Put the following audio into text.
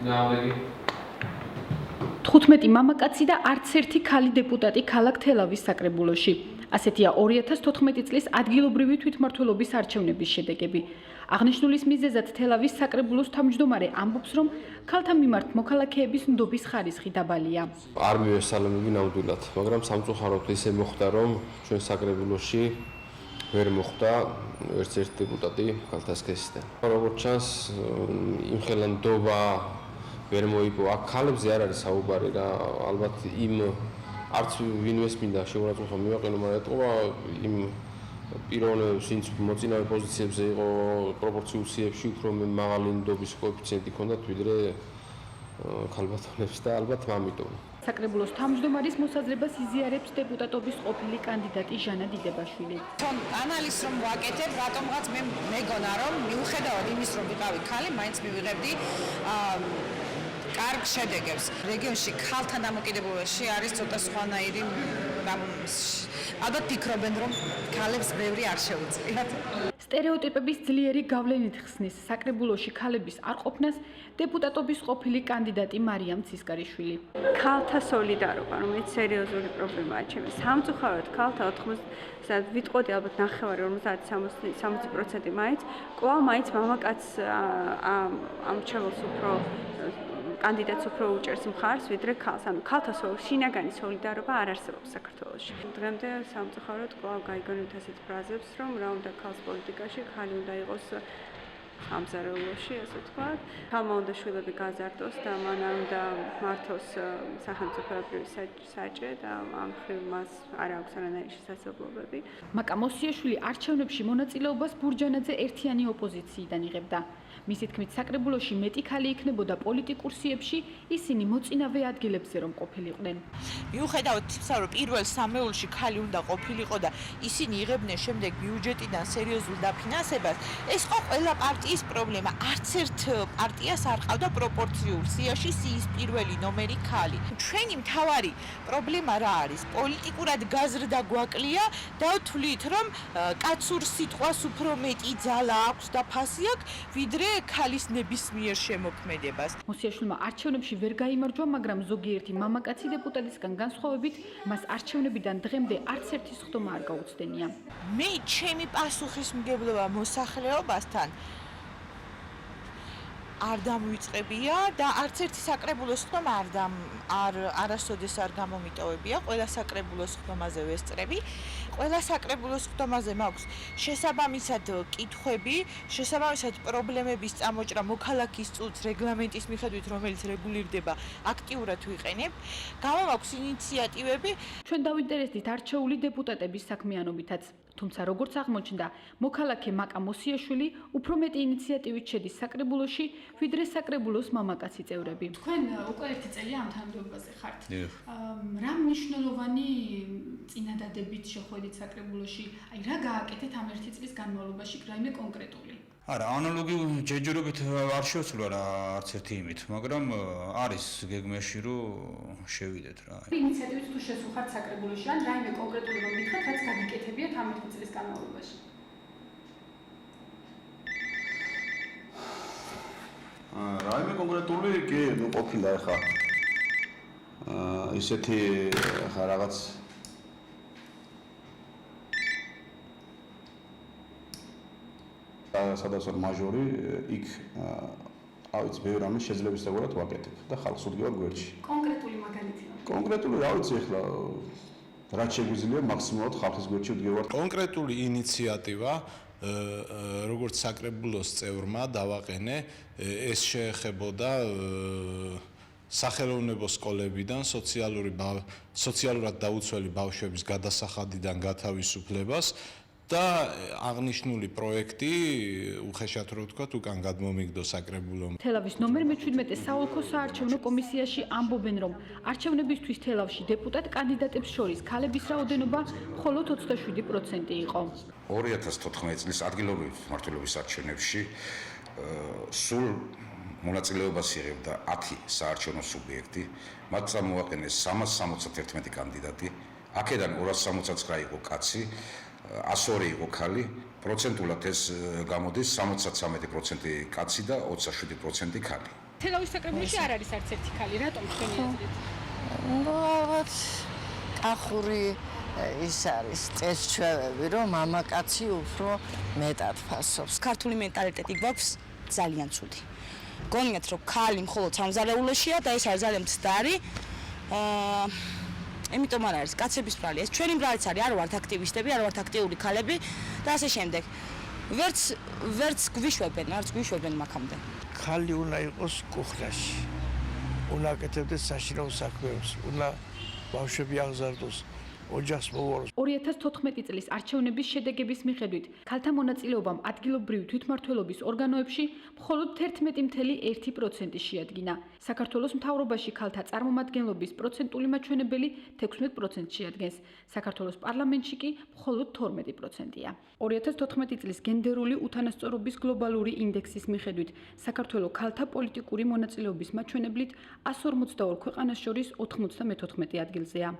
ნაამდეგი 15 მამაკაცი და არც ერთი ქალი დეპუტატი ქალაქ თელავის საკრებულოში. ასეთია 2014 წლის ადგილობრივი თვითმმართველობის არჩევნების შედეგები. აღნიშნულის მიზეზად თელავის საკრებულოს თავმჯდომარე ამბობს, რომ ქალთა მიმართ მოქალაქეების ნდობის ხარისხი დაბალია. არ მივესალმები ნამდვილად, მაგრამ სამწუხაროდ ისე მოხდა, რომ ჩვენ საკრებულოში ვერ მოხდა ერთ-ერთი დეპუტატი ქალთა სქესიდან. როგორც ჩანს, იმხელა ნდობა ვერ მოიპო. აქ ქალებზე არ არის საუბარი რა, ალბათ იმ არც ვინმეს მინდა შეურაცხყოფა მივაყენო, მაგრამ ეთყობა იმ პიროვნებს, ვინც მოწინავე პოზიციებზე იყო პროპორციულ სიებში უფრო მაღალი ნდობის კოეფიციენტი ჰქონდათ ვიდრე ქალბატონებს და ალბათ ამიტომ. საკრებულოს თავმჯდომარის მოსაზრებას იზიარებს დეპუტატობის ყოფილი კანდიდატი ჟანა დიდებაშვილი. ანალიზს რომ ვაკეთებ, რატომღაც მე მეგონა რომ მიუხედავად იმის რომ ვიყავი ქალი, მაინც მივიღებდი კარგ შედეგებს. რეგიონში ქალთა დამოკიდებულებაში არის ცოტა სხვანაირი ალბათ ფიქრობენ რომ ქალებს ბევრი არ შეუძლიათ. სტერეოტიპების ძლიერი გავლენით ხსნის საკრებულოში ქალების არ ყოფნას დეპუტატობის ყოფილი კანდიდატი მარიამ ცისკარიშვილი. ქალთა სოლიდარობა, რომელიც სერიოზული პრობლემაა ჩემს. სამწუხაროდ ქალთა 80 ვიტყოდი ალბათ 50-60% მაინც, კვლავ მაინც მამაკაცს ამრჩეველს უფრო კანდიდატს უფრო უჭერს მხარს, ვიდრე ქალს. ანუ ქალთა შინაგანი სოლიდარობა არ არსებობს საქართველოში. დღემდე სამწუხაროდ კვლავ გაიგონებთ ასეთ ფრაზებს, რომ რა უნდა ქალს პოლიტიკაში, ხალი უნდა იყოს სამზარეულოში, ასე ვთქვათ. ქალმა უნდა შვილები გაზარდოს და მან არ უნდა მართოს სახელმწიფოებრივი საჭე და ამ მხრივ მას არ აქვს არანაირი შესაძლებლობები. მაკა მოსიაშვილი არჩევნებში მონაწილეობას ბურჯანაძე ერთიანი ოპოზიციიდან იღებდა. მისი თქმით, საკრებულოში მეტი ქალი იქნებოდა პოლიტიკურ სიებში, ისინი მოწინავე ადგილებზე რომ ყოფილიყვნენ. მიუხედავად იმისა, რომ პირველ სამეულში ქალი უნდა ყოფილიყო და ისინი იღებდნენ შემდეგ ბიუჯეტიდან სერიოზულ დაფინანსებას, ეს იყო ყველა პარტიის პრობლემა. არც ერთ პარტიას არ ყავდა პროპორციულ სიაში სიის პირველი ნომერი ქალი. ჩვენი მთავარი პრობლემა რა არის? პოლიტიკურად გაზრდა გვაკლია და ვთვლით, რომ კაცურ სიტყვას უფრო მეტი ძალა აქვს და ფასი აქვს, ვიდრე ქალის ნებისმიერ შემოქმედებას. მოსიაშვილმა არჩევნებში ვერ გაიმარჯვა, მაგრამ ზოგიერთი მამაკაცი დეპუტატისგან განსხვავებით, მას არჩევნებიდან დღემდე არც ერთი სხდომა არ გაუცდენია. მე ჩემი პასუხისმგებლობა მოსახლეობასთან არ დამვიწყებია და არც ერთი საკრებულოს ხდომა არასოდეს არ გამომიტოვებია. ყველა საკრებულოს ხდომაზე ვესწრები. ყველა საკრებულოს ხდომაზე მაქვს შესაბამისად კითხვები, შესაბამისად პრობლემების წამოჭრა მოქალაქის წუთს რეგლამენტის მიხედვით, რომელიც რეგულირდება, აქტიურად ვიყენებ. გამომაქვს ინიციატივები. ჩვენ დავინტერესდით არჩეული დეპუტატების საქმიანობითაც. თუმცა როგორც აღმოჩნდა, მოქალაქე მაკა მოსიაშვილი უფრო მეტი ინიციატივით შედის საკრებულოში, ვიდრე საკრებულოს მამაკაცი წევრები. თქვენ უკვე ერთი წელია ამ თანამდებობაზე ხართ. რა მნიშვნელოვანი წინადადებით შეხვედით საკრებულოში? აი რა გააკეთეთ ამ ერთი წლის განმავლობაში, რაიმე კონკრეტული? არა, ანალოგიურ ჯერჯერობით არ შევცვლა რა არც ერთი იმით, მაგრამ არის გეგმაში რომ შევიდეთ რა. ინიციატივით თუ შესუხართ საკრებულოში, ან რაიმე კონკრეტული რომ მითხრათ, რაც გაგიკეთებიათ ამ ერთი წლის განმავლობაში? რაიმე კონკრეტული კი ნუ ყოფილა ხა. ისეთი ხა რაღაც სადაც არ მაჟორი იქ ავიც ბევრი რამე შეძლებისდაგურად ვაკეთებ და ხალხს უდივარ გვერდში. კონკრეტული მაგალითი. კონკრეტული რა ვიცი ახლა რაც შეგვიძლია მაქსიმალურად ხალხის გვერდში უდივარ. კონკრეტული ინიციატივა როგორც საკრებულოს წევრმა დავაყენე, ეს შეეხებოდა სახელოვნებო სკოლებიდან სოციალურად დაუცველი ბავშვების გადასახადიდან გათავისუფლებას და აღნიშნული პროექტი უხეშად რო ვთქვათ, უკან გადმომიგდო საკრებულომ. თელავის ნომერ 17 საოლქო საარჩევნო კომისიაში ამბობენ, რომ არჩევნებისთვის თელავში დეპუტატ კანდიდატებს შორის ქალების რაოდენობა მხოლოდ 27% იყო. 2014 წლის ადგილობრივი მმართველობის არჩევნებში სულ მონაწილეობას იღებდა 10 საარჩევნო სუბიექტი, მათ წამოაყენეს 371 კანდიდატი, აქედან 269 იყო კაცი, 102 იყო ქალი, პროცენტულად ეს გამოდის 73% კაცი და 27% ქალი. თელავის საკრებულოში არ არის არც ერთი ქალი, რატომ თქვენი აზრით? ალბათ კახური ის არის წესჩვევები, რომ მამაკაცი უფრო მეტად ფასობს. ქართული მენტალიტეტი გვაქვს ძალიან ცუდი. გონიათ რომ ქალი მხოლოდ სამზარეულოშია და ეს არის ძალიან მცდარი. იმიტომ არ არის კაცების ბრალი. ეს ჩვენი ბრალიც არის, არ ვართ აქტივისტები, არ ვართ აქტიური ქალები და ასე შემდეგ. ვერც გვიშვებენ მაგამდე. ქალი უნდა იყოს კუხრაში. უნდა აკეთებდეს საშინაო საქმეებს, უნდა ბავშვები აღზარდოს. ოჯახს მოვაროს. 2014 წლის არჩევნების შედეგების მიხედვით, ქალთა მონაწილეობამ ადგილობრივი თვითმმართველობის ორგანოებში მხოლოდ 11.1% შეადგინა. საქართველოს მთავრობაში ქალთა წარმომადგენლობის პროცენტული მაჩვენებელი 16% შეადგენს. საქართველოს პარლამენტში კი მხოლოდ 12%-ია. 2014 წლის გენდერული უთანასწორობის გლობალური ინდექსის მიხედვით, საქართველოს ქალთა პოლიტიკური მონაწილეობის მაჩვენებლით 142 ქვეყანას შორის 94 ადგილზეა.